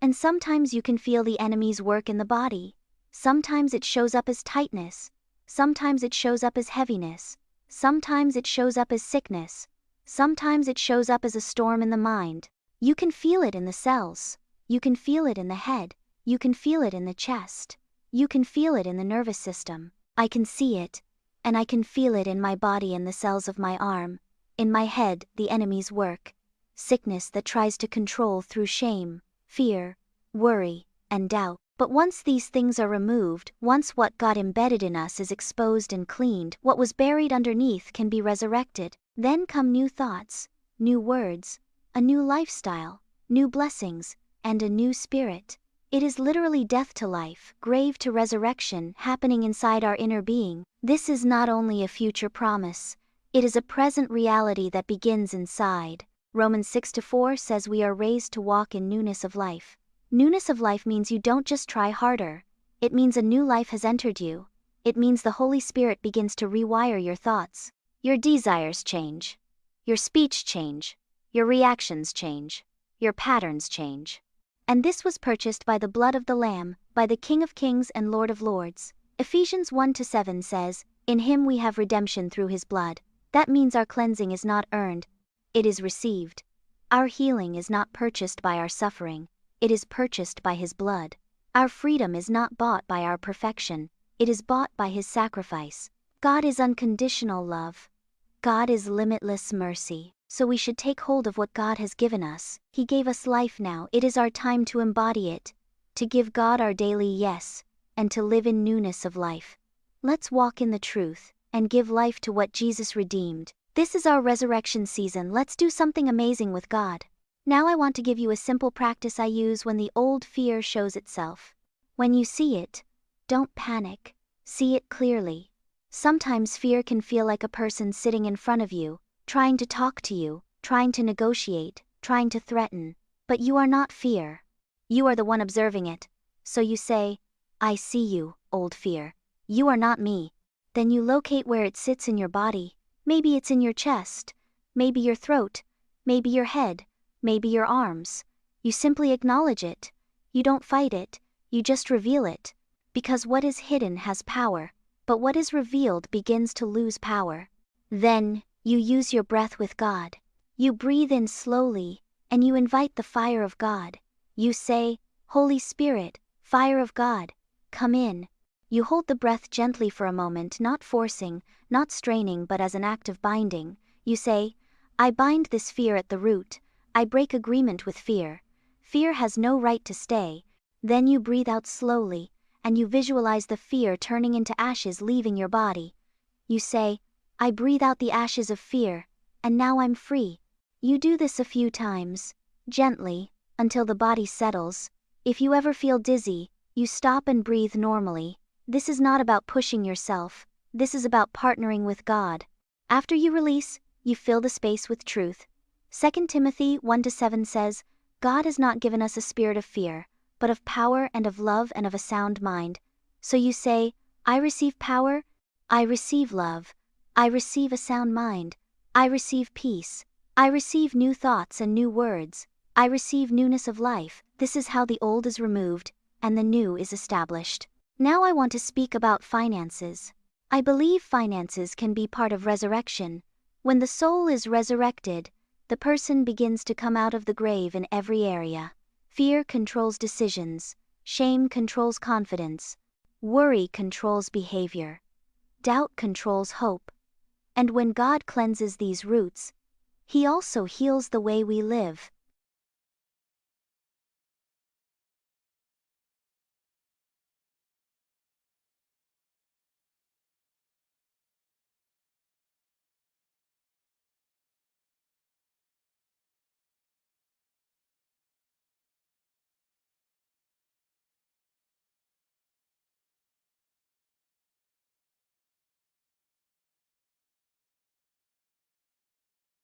And sometimes you can feel the enemy's work in the body. Sometimes it shows up as tightness. Sometimes it shows up as heaviness. Sometimes it shows up as sickness. Sometimes it shows up as a storm in the mind. You can feel it in the cells. You can feel it in the head. You can feel it in the chest. You can feel it in the nervous system. I can see it, and I can feel it in my body and the cells of my arm. In my head, the enemy's work. Sickness that tries to control through shame, fear, worry, and doubt. But once these things are removed, once what God embedded in us is exposed and cleaned, what was buried underneath can be resurrected. Then come new thoughts, new words, a new lifestyle, new blessings, and a new spirit. It is literally death to life, grave to resurrection, happening inside our inner being. This is not only a future promise, it is a present reality that begins inside. Romans 6:4 says we are raised to walk in newness of life. Newness of life means you don't just try harder. It means a new life has entered you. It means the Holy Spirit begins to rewire your thoughts. Your desires change. Your speech change. Your reactions change. Your patterns change. And this was purchased by the blood of the Lamb, by the King of Kings and Lord of Lords. Ephesians 1:7 says, "In him we have redemption through his blood." That means our cleansing is not earned. It is received. Our healing is not purchased by our suffering. It is purchased by his blood. Our freedom is not bought by our perfection. It is bought by his sacrifice. God is unconditional love. God is limitless mercy. So we should take hold of what God has given us. He gave us life now. It is our time to embody it, to give God our daily yes, and to live in newness of life. Let's walk in the truth, and give life to what Jesus redeemed. This is our resurrection season. Let's do something amazing with God. Now I want to give you a simple practice I use when the old fear shows itself. When you see it, don't panic. See it clearly. Sometimes fear can feel like a person sitting in front of you, trying to talk to you, trying to negotiate, trying to threaten. But you are not fear. You are the one observing it. So you say, "I see you, old fear. You are not me." Then you locate where it sits in your body. Maybe it's in your chest, maybe your throat, maybe your head, maybe your arms. You simply acknowledge it. You don't fight it, you just reveal it. Because what is hidden has power, but what is revealed begins to lose power. Then, you use your breath with God. You breathe in slowly, and you invite the fire of God. You say, "Holy Spirit, fire of God, come in." You hold the breath gently for a moment, not forcing, not straining, but as an act of binding. You say, "I bind this fear at the root. I break agreement with fear. Fear has no right to stay." Then you breathe out slowly, and you visualize the fear turning into ashes leaving your body. You say, "I breathe out the ashes of fear, and now I'm free." You do this a few times, gently, until the body settles. If you ever feel dizzy, you stop and breathe normally. This is not about pushing yourself. This is about partnering with God. After you release, you fill the space with truth. 2 Timothy 1:7 says, "God has not given us a spirit of fear, but of power and of love and of a sound mind." So you say, "I receive power, I receive love, I receive a sound mind, I receive peace, I receive new thoughts and new words, I receive newness of life." This is how the old is removed, and the new is established. Now I want to speak about finances. I believe finances can be part of resurrection. When the soul is resurrected, the person begins to come out of the grave in every area. Fear controls decisions, shame controls confidence, worry controls behavior, doubt controls hope. And when God cleanses these roots, He also heals the way we live.